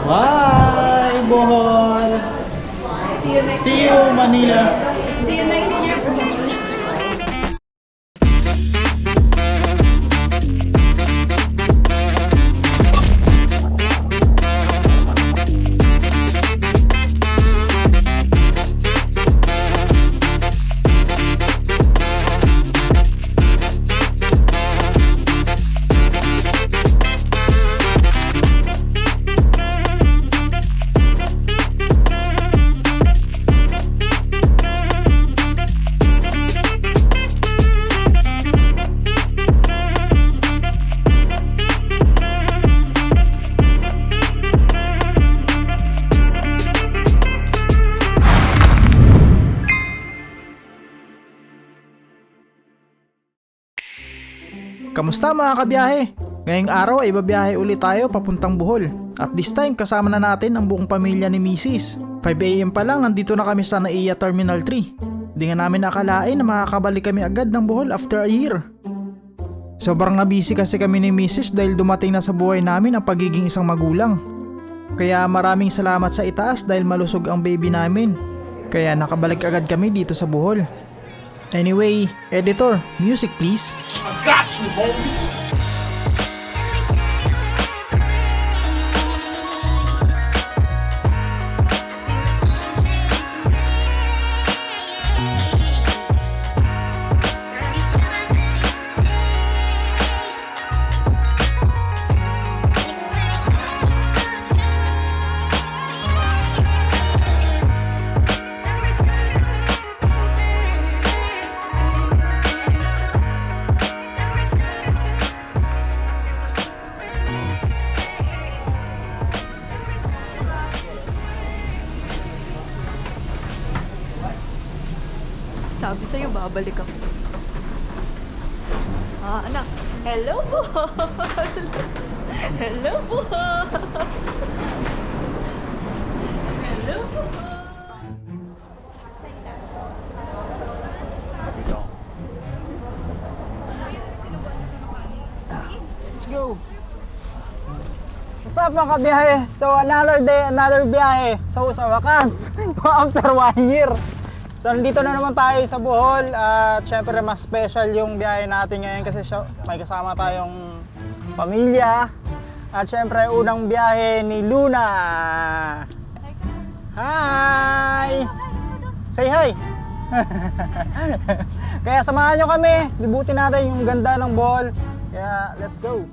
Bye, Bohol! See you, Manila! See you next year. Kamusta mga kabiyahe? Ngayong araw ay babiyahe ulit tayo papuntang Bohol. At this time kasama na natin ang buong pamilya ni Mrs. 5 AM pa lang nandito na kami sa NAIA Terminal 3. Di nga namin nakalain na makakabalik kami agad ng Bohol after a year. Sobrang nabisi kasi kami ni Mrs. dahil dumating na sa buhay namin ang pagiging isang magulang. Kaya maraming salamat sa itaas dahil malusog ang baby namin. Kaya nakabalik agad kami dito sa Bohol. Anyway, editor, music please. I got you, homie. Sabi sa'yo, babalik ako. Anak. Hello po! Hello po! Hello po! Let's go! What's up mga kabiyahe? So another day, another biyahe. So sa wakas, after 1 year. So nandito na naman tayo sa Bohol at syempre mas special yung biyahe natin ngayon kasi may kasama tayong pamilya. At syempre unang biyahe ni Luna. Hi! Say hi! Kaya samahan nyo kami, libutin natin yung ganda ng Bohol. Kaya let's go!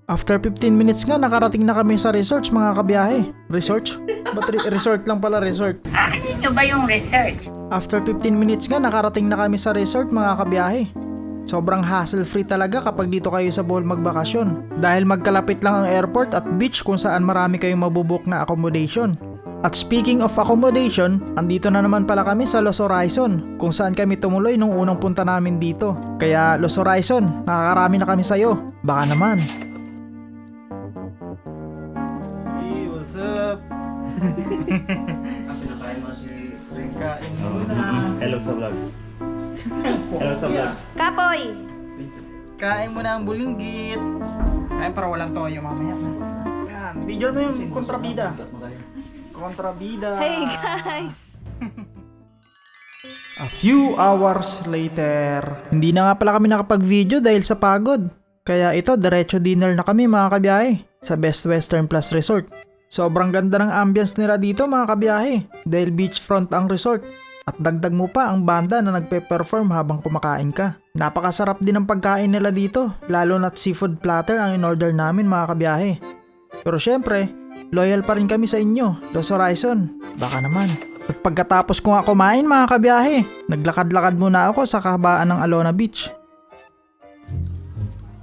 After 15 minutes nga, nakarating na kami sa resorts mga kabiyahe. Resorts? Ba't resort lang pala, resort? Ano nyo ba yung research? After 15 minutes nga, nakarating na kami sa resort mga kabiyahe. Sobrang hassle-free talaga kapag dito kayo sa Bohol magbakasyon. Dahil magkalapit lang ang airport at beach kung saan marami kayong mabubuk na accommodation. At speaking of accommodation, andito na naman pala kami sa Los Horizon, kung saan kami tumuloy nung unang punta namin dito. Kaya Los Horizon, nakakarami na kami sa'yo. Baka naman. What's up? Kain muna. Hello sa vlog. Hello sa vlog. Kapoy! Kain muna ang bulinggit. Kain para walang toyo mamaya. Yan. Video mo yung kontrabida. Kontrabida. Hey guys! A few hours later. Hindi na nga pala kami nakapag-video dahil sa pagod. Kaya ito, diretso dinner na kami mga kabiyahe sa Best Western Plus Resort. Sobrang ganda ng ambience nila dito mga kabiyahe dahil beachfront ang resort. At dagdag mo pa ang banda na nagpe-perform habang kumakain ka. Napakasarap din ang pagkain nila dito, lalo na't seafood platter ang in-order namin mga kabiyahe. Pero syempre, loyal pa rin kami sa inyo, Los Horizon. Baka naman. At pagkatapos ko nga kumain mga kabiyahe, naglakad-lakad muna ako sa kahabaan ng Alona Beach.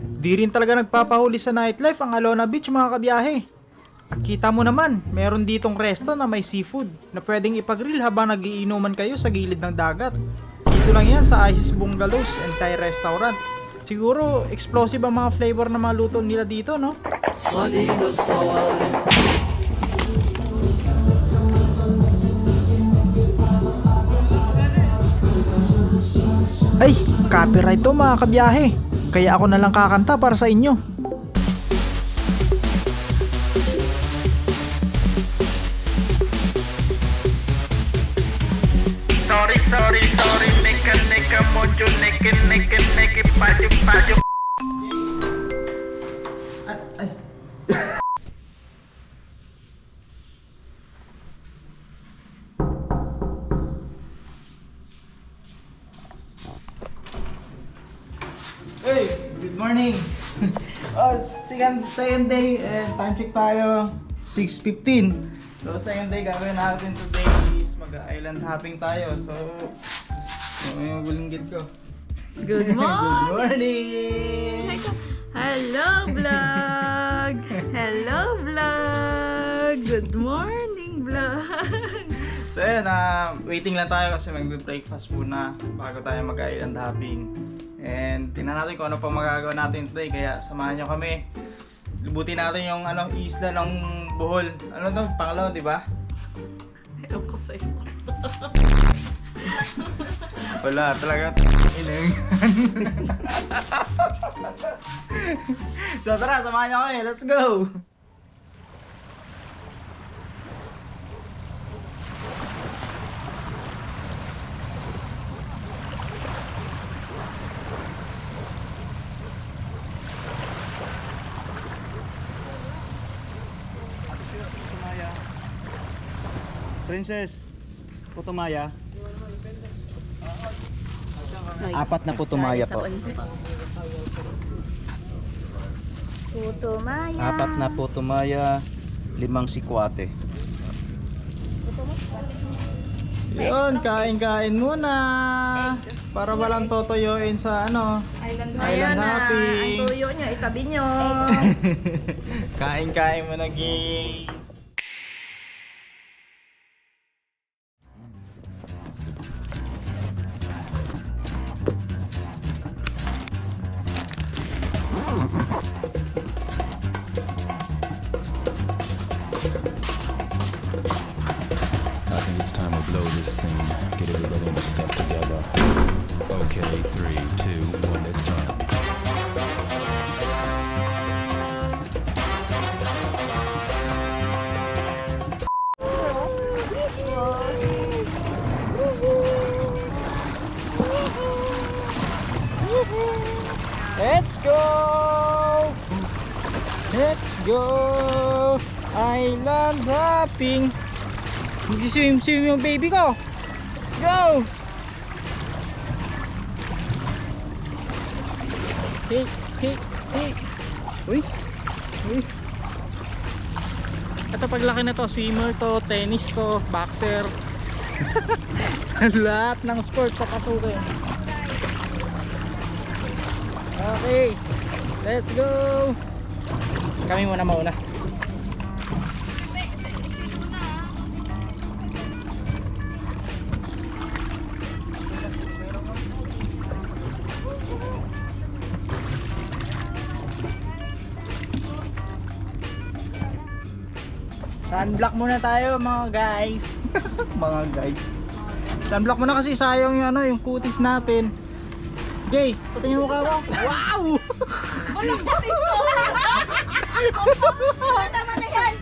Di rin talaga nagpapahuli sa nightlife ang Alona Beach mga kabiyahe. At kita mo naman, meron ditong resto na may seafood na pwedeng ipag-grill habang nagiinuman kayo sa gilid ng dagat. Dito lang yan sa Isis Bungalows and Thai Restaurant. Siguro explosive ang mga flavor na mga luto nila dito, no? Ay, copyright to mga kabiyahe. Kaya ako na lang kakanta para sa inyo. Hey, good morning. Second day, time check tayo, 6:15. So second day gagawin natin today is mag-island hopping tayo. So yung bulinggit ko. Good Good morning! morning! Hello, vlog! Hello, vlog! Good morning, vlog! So yun, waiting lang tayo kasi magbe-breakfast muna bago tayo mag-island hopping. And tingnan natin kung ano pang magagawa natin today, kaya samahan nyo kami. Libutin natin yung isla ng Bohol. Ano to? Pangalaw, di ba? Ewan ko sa'yo. Wala, talaga ineng. So tara, samahan nyo kami. Let's go! Princess, Putumaya. Apat na Putumaya po. Putumaya. Apat na Putumaya, 5 sikwate. Yun, kain-kain muna. Para walang totoyoin sa Island Island hopping. Ang tuyo nyo, itabi nyo. Kain-kain muna, guys. I think it's time to blow this scene. Get everybody in the stuff together. Okay, 3, 2, 1, it's time. Let's go! Let's go! Island hopping! Nag-swim-swim yung baby ko! Let's go! Hey! Hey! Hey! Uy! Uy! Ito paglaki na to, swimmer to, tennis to, boxer. Lahat ng sport sa katukin. Okay, let's go! Kami muna mauna. Sunblock muna tayo mga guys. Mga guys. Sunblock muna kasi sayang yung yung kutis natin. Jay, patingin mo mukha mo. Wow! Tama na yan.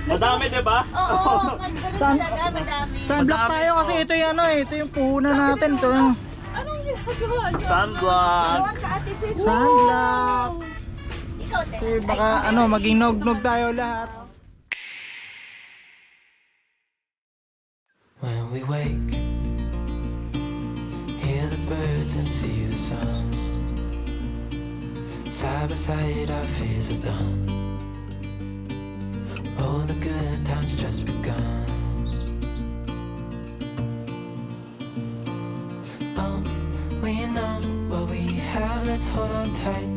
Madami, di ba? Oo, ganun talaga, madami. Sunblock tayo kasi ito yung ito yung puhunan natin. Ito yung Anong ginagawa niyo? Sunblock! Awan ka, Ate Sis. sunblock. Ikaw, Kasi baka maging nog-nog tayo lahat. When we wake, hear the birds and see the sun. Side by side our fears are done. Oh, the good times just begun. Oh, we know what we have, let's hold on tight.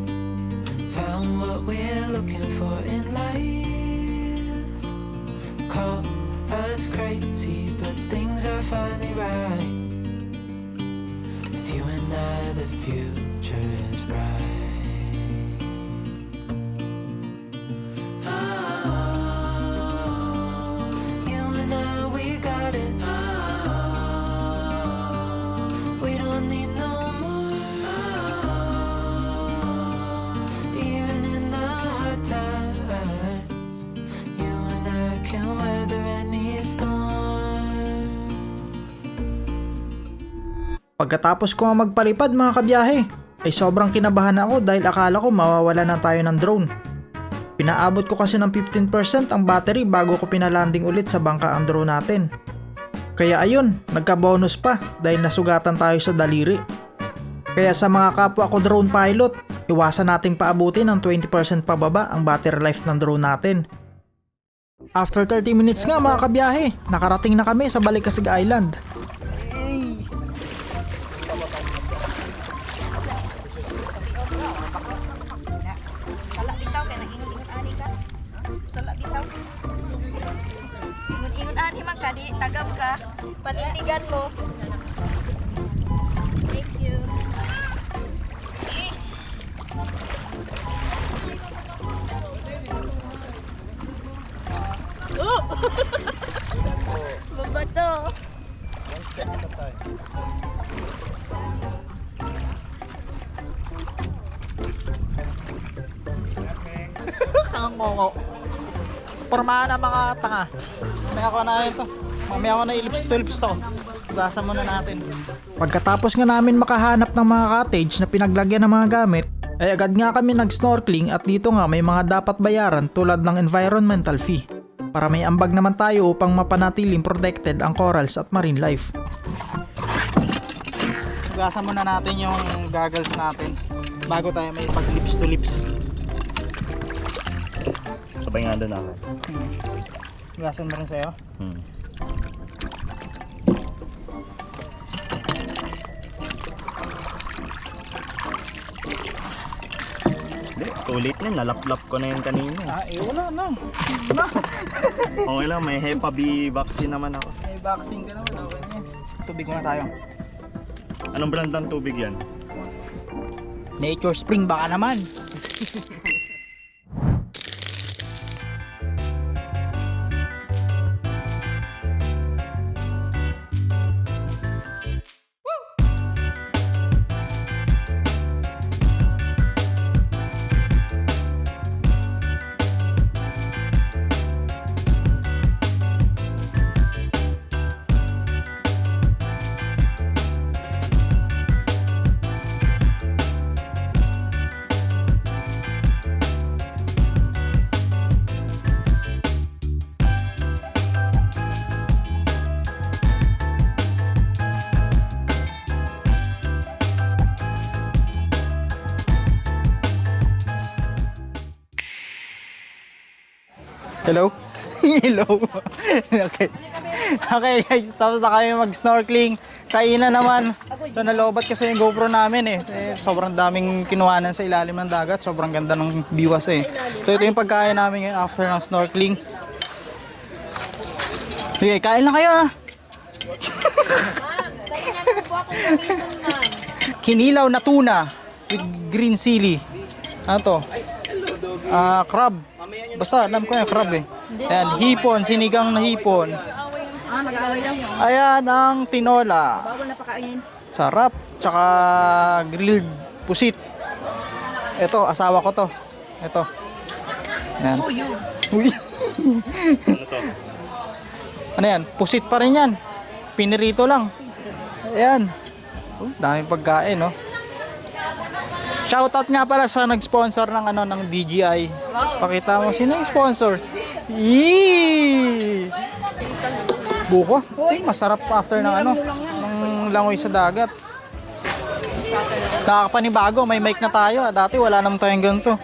Found what we're looking for in life. Call us crazy, but things are finally right. With you and I, the future is bright. You and I, we got it. We don't need no more. Even in the hard times, you and I can weather any storm. Pagkatapos ko nga magpalipad mga kabiyahe, ay sobrang kinabahan ako dahil akala ko mawawala na tayo ng drone. Pinaabot ko kasi ng 15% ang battery bago ko pinalanding ulit sa bangka ang drone natin. Kaya ayun, nagka-bonus pa dahil nasugatan tayo sa daliri. Kaya sa mga kapwa ko drone pilot, iwasan nating paabutin ng 20% pababa ang battery life ng drone natin. After 30 minutes nga mga kabiyahe, nakarating na kami sa Balikasig Island. Salak bitaw kay nag-ingon-ingon ani ka. Salak bitaw. Ingon-ingon ani man ka di tagam ka. Panindigan mo. Thank you. Babato. Tangang kongo. Pormahan na mga tanga. Mamaya ko na ito. Mamaya ko na ilips to. Gasan muna natin. Pagkatapos nga namin makahanap ng mga cottage na pinaglagyan ng mga gamit, ay agad nga kami nag-snorkeling at dito nga may mga dapat bayaran tulad ng environmental fee. Para may ambag naman tayo upang mapanatiling protected ang corals at marine life. Gasan muna natin yung goggles natin bago tayo may pag lips to lips. Sabay nga doon ako. Gasan mo rin sa'yo. Hindi, too late na. Nalaplap ko na yun kanina. Wala na. Okay lang, may Hepa B vaccine naman ako. May vaccine ka naman. Okay na. Tubig muna tayo. Anong brand ng tubig yan? Nature Spring baka naman. Hello? Hello? Okay. Okay guys, tapos na kami mag-snorkeling. Kainan naman. Ito nalobat kasi yung GoPro namin eh. Sobrang daming kinuhanan sa ilalim ng dagat. Sobrang ganda ng biwas eh. So ito yung pagkain namin ngayon after ng snorkeling. Sige, kain na kayo ah. Kinilaw na tuna with green chili. Ano to? Crab. Basta alam ko yung crab eh. Ayan, hipon, sinigang na hipon. Ayan ang tinola. Sarap. Tsaka grilled pusit. Ito, asawa ko to. Ito. Ayan. Uy. Ano to? Ano yan? Pusit pa rin yan. Pinirito lang. Ayan. Daming pagkain, no? Shoutout nga pala sa nag-sponsor ng ano ng DJI. Pakita mo sino yung sponsor. Yee! Buko. Masarap after ng ano, ng langoy sa dagat. Nakakapanibago, may mic na tayo. Dati wala naman tayong ganito.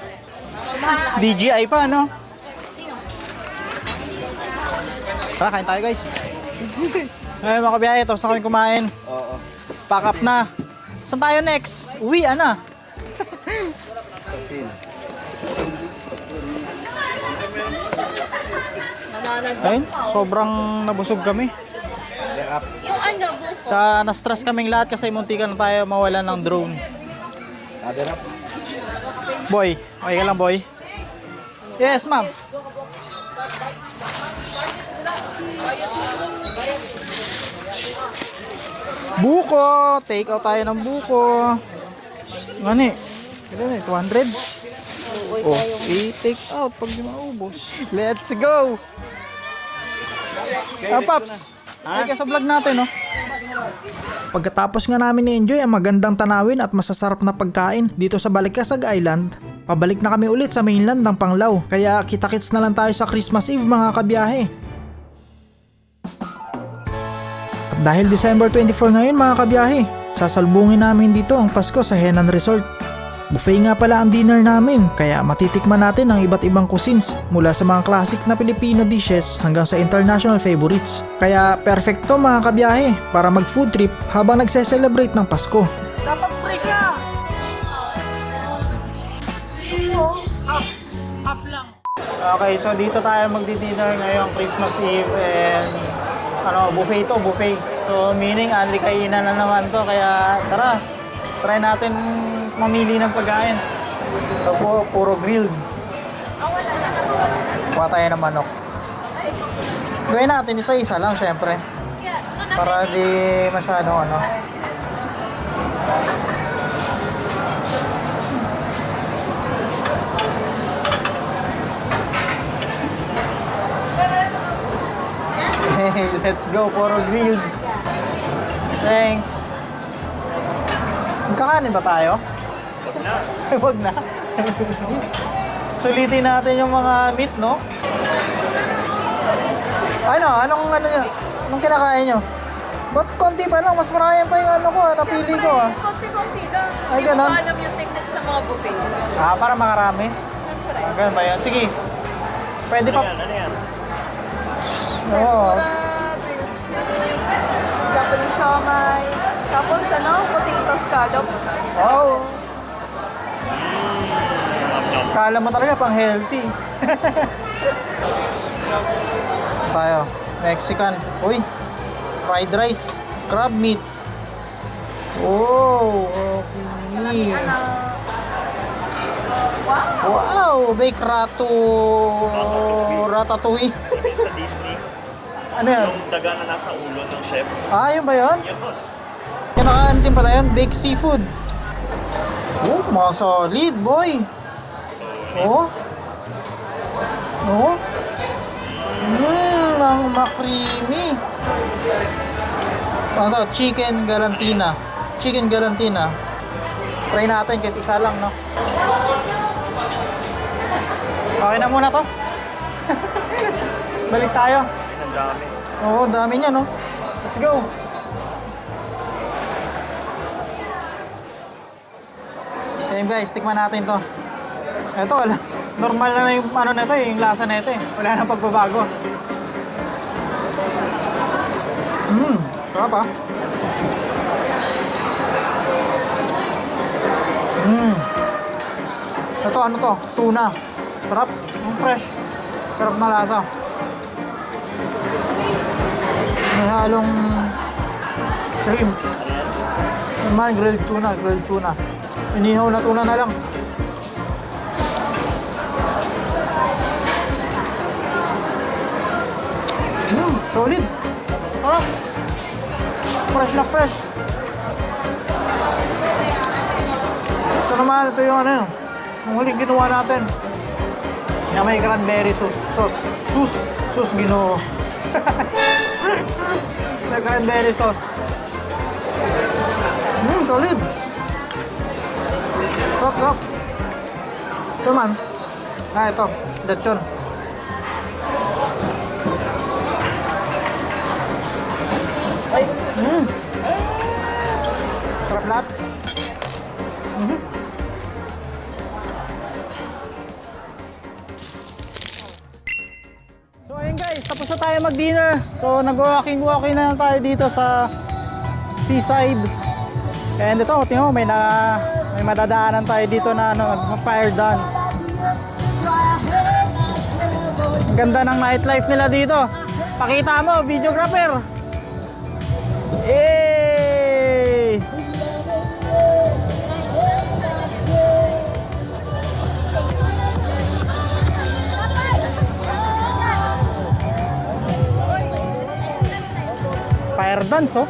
DJI pa, no? Tara, kain tayo guys. Ay, mga kabiyahe, tapos na kami kumain. Oo. Pack up na. Saan tayo next? Uwi, ana. Ayun, sobrang nabusog kami. Yung ano, buko. Na-stress kaming lahat kasi muntikan na tayo mawala ng drone. Boy, okay ka lang boy? Yes, ma'am. Buko! Take out tayo ng buko. Ano eh? Kailan eh? 200? Oh, i-take out pag di maubos. Let's go! Paps! Ay ka sa vlog natin, no? Pagkatapos nga namin ni-enjoy ang magandang tanawin at masasarap na pagkain dito sa Balikasag Island, pabalik na kami ulit sa mainland ng Panglao. Kaya kita-kits na lang tayo sa Christmas Eve mga kabiyahe. At dahil December 24 ngayon mga kabiyahe, sasalubungin namin dito ang Pasko sa Henan Resort. Buffet nga pala ang dinner namin, kaya matitikman natin ang iba't ibang cuisines mula sa mga classic na Filipino dishes hanggang sa international favorites. Kaya perfecto mga kabiyahe para mag food trip habang nagse-celebrate ng Pasko. Dapat break ka! Okay, so dito tayo magdi-dinner ngayong Christmas Eve and buffet to, buffet. So meaning only kainan na naman to, kaya tara, try natin mamili ng pagkain. So puro grilled. Kuha tayo ng manok. Gawin natin isa-isa lang syempre. Para di masyado Hey, let's go, puro grilled. Thanks. Magkakanin ba tayo? Wag na. Sulitin natin yung mga meat, no? Anong kinakain nyo? Ba't konti pa lang? Mas marami pa yung napili ko Konti-konti lang. Ay, Hindi ko ganun? alam yung technique sa mga buffet. Para makarami? Ganun ba yan? Sige. Pwede pa. Ano yan? Oo. Japanese siomai. Tapos potato scallops. Oh. Kala mo talaga pang healthy. Tayo. Mexican. Uy. Fried rice. Crab meat. Oh. Okay. Wow. Baked ratatouille. Sa Disney, Ano yan? yung daga na nasa ulo ng chef. Yun ba yun? Yun. Kinakain din pala yun. Baked seafood. Oh, mga solid, boy. Oh. Oh. Ang makrimi. Ano to? Chicken galantina. Chicken galantina. Try natin kahit isa lang, no? Okay na muna to. Balik tayo. Ang dami. Oo, dami niya, no? Let's go. Ayun guys, tikman natin to. Ito, normal na yung nito yung lasa na ito eh. Wala nang pagbabago. Sarap ah. Ito, tuna. Sarap, fresh. Sarap na lasa. May halong shrimp. Naman, grilled tuna. Inihaw na tuna na lang. Solid. Fresh na fresh. Ito naman, ito yung yung huling ginawa natin. Na may cranberry sauce ginoo. May cranberry sauce. Solid. Sarap. Ito man. Ito. Lechon. Ay. Sarap lahat. So ayun guys, tapos na tayo mag-dinner. So nag-walking na tayo dito sa seaside. And ito, tingnan mo, may madadaanan tayo dito na nag-fire dance. Ang ganda ng nightlife nila dito. Pakita mo, videographer. Yay! Fire dance, oh.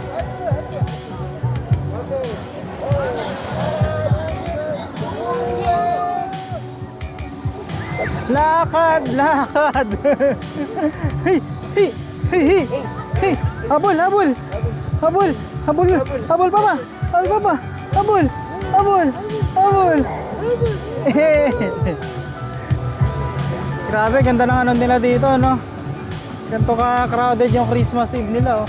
Lakad! Hey! Habol! Habol! Habol pa ba? Habol pa ba? Habol! Habol! Habol! Grabe, ganda ng ano nila dito, no? Ganito ka-crowded yung Christmas Eve nila, oh.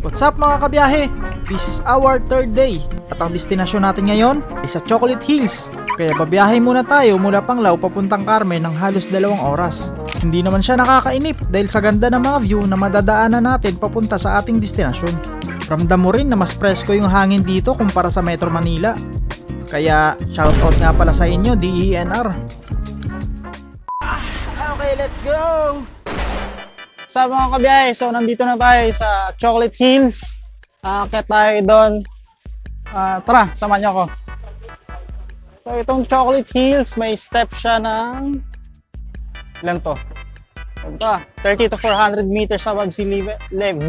What's up mga kabiyahe? This is our third day at ang destinasyon natin ngayon ay sa Chocolate Hills. Kaya babiyahe muna tayo mula Panglao papuntang Carmen ng halos 2 oras. Hindi naman siya nakakainip dahil sa ganda ng mga view na madadaanan natin papunta sa ating destinasyon. Ramdam mo rin na mas presko yung hangin dito kumpara sa Metro Manila. Kaya shoutout nga pala sa inyo DENR. Okay, let's go! Sa mga kabiyahe, so nandito na tayo sa Chocolate Hills. Aakyat tayo doon. Tara, samahan niyo ako. So itong Chocolate Hills, may step siya ng ilan to? Ito, 30 to 400 meters above sea level.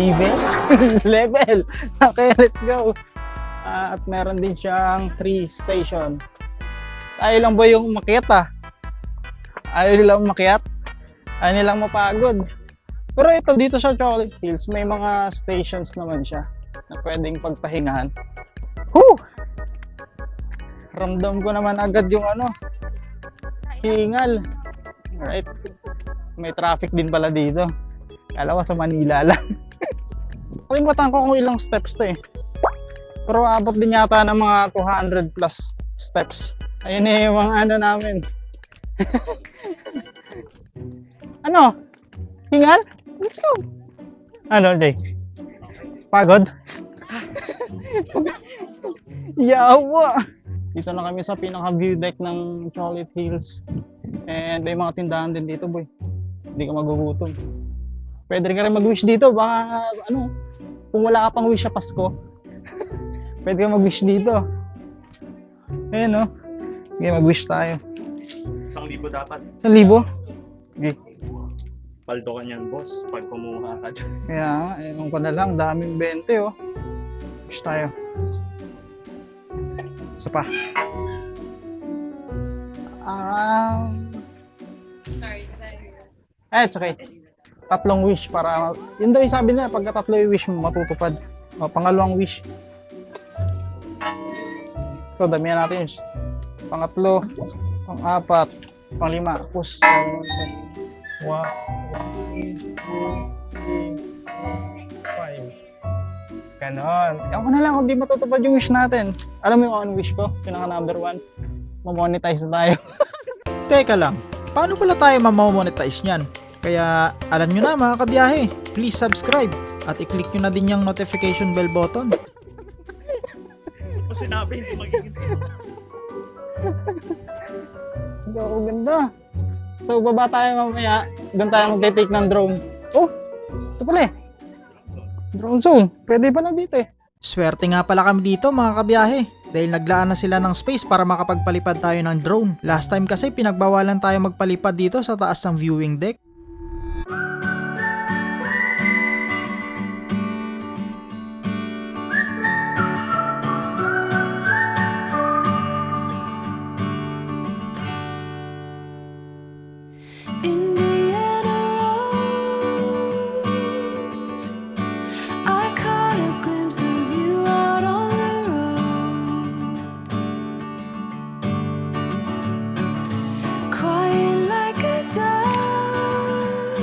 Level. Okay, let's go. At meron din siyang 3 station. Ayaw lang ba yung umakyat Ayaw nilang umakyat. Ayaw nilang mapagod. Pero ito dito sa Chocolate Hills, may mga stations naman siya na pwedeng pagpahingahan. Whew! Ramdam ko naman agad yung hingal. Alright. May traffic din pala dito. Kala ko sa Manila lang. Kalimutan ko kung ilang steps to eh. Pero abot din yata ng mga 200 plus steps. Ayun eh yung mga namin. Hingal? Let's go! Jay? Pagod? Yawa! Dito na kami sa pinaka-view deck ng Chocolate Hills. And may mga tindahan din dito, boy. Hindi ka magugutom. Pwede rin ka rin mag-wish dito. Baka, kung wala ka pang wish sa Pasko, pwede ka mag-wish dito. Ayan, Sige, mag-wish tayo. 1,000 dapat. 1,000? Okay. Paldo ka niyan, boss, pag kumuha ka dyan. Kaya nga, ewan ko na lang, daming 20 Push tayo. Isa pa. It's okay. 3 wish para, yun daw yung sabi nila, pagka 3 wish mo, matutupad. Pangalawang wish. So, damihan natin yun. Pangatlo, pang-4, pang-5. Push. 1, 2, 3, 4, 5. Ganon. Ewan ko na lang kung di matutupad yung wish natin. Alam mo yung ano wish ko? Pinaka number 1. Mamonetize na tayo. Teka lang. Paano pala tayo mamamonetize niyan? Kaya alam nyo na mga kabiyahe. Please subscribe. At i-click nyo na din yung notification bell button. Kung sinabi, hindi magiging. Sige, ganda. So, baba tayo mamaya. Doon tayo mag-take ng drone. Oh! Ito pala eh. Drone zone. Pwede pa na dito eh. Swerte nga pala kami dito mga kabiyahe. Dahil naglaan na sila ng space para makapagpalipad tayo ng drone. Last time kasi pinagbawalan tayo magpalipad dito sa taas ng viewing deck. Indiana Rose, I caught a glimpse of you out on the road, quiet like a dove.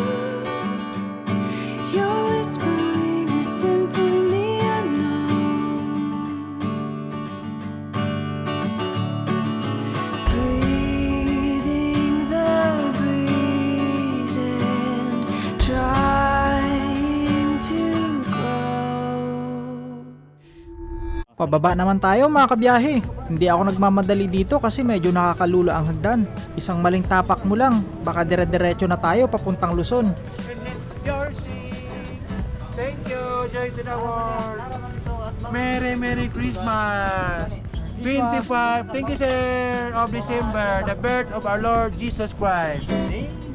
You're whispering a symphony unknown, breathing the breeze and trying to grow. Pababa naman tayo mga kabiyahe. Hindi ako nagmamadali dito kasi medyo nakakalula ang hagdan. Isang maling tapak mo lang, baka dire-diretso na tayo papuntang Luzon. Thank you, joy to the world. Merry Christmas. 25, thank you sir, of December, the birth of our Lord Jesus Christ.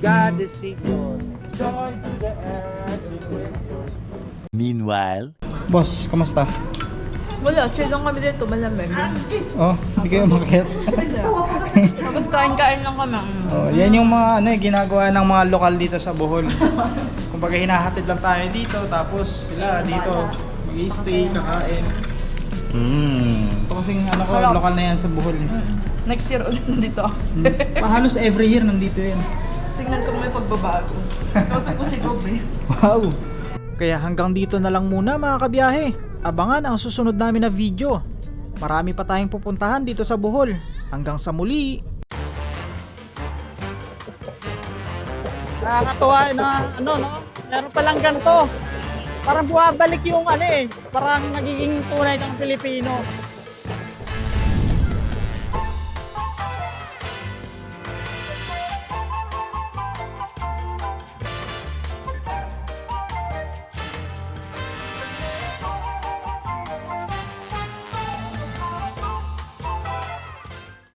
God the Savior. Joy to the earth. Meanwhile, Boss, kamusta? Wala, chill lang kami dito, malamig. Oh, hindi kayo makakit. Dapat kain-kain lang kami. Oh, yan yung mga ginagawa ng mga lokal dito sa Bohol. Kumbaga hinahatid lang tayo dito, tapos sila dito mag-stay, kakain. Ito kasing lokal na yan sa Bohol. Next year ulit nandito. Halos every year nandito yan. Tingnan ko may pagbabago. Kausap ko si Gob eh. Wow! Kaya hanggang dito na lang muna mga kabiyahe. Abangan ang susunod namin na video. Marami pa tayong pupuntahan dito sa Bohol. Hanggang sa muli! Nakakatuwa na no? Meron palang ganito. Parang buwabalik yung parang nagiging tunay kang Pilipino.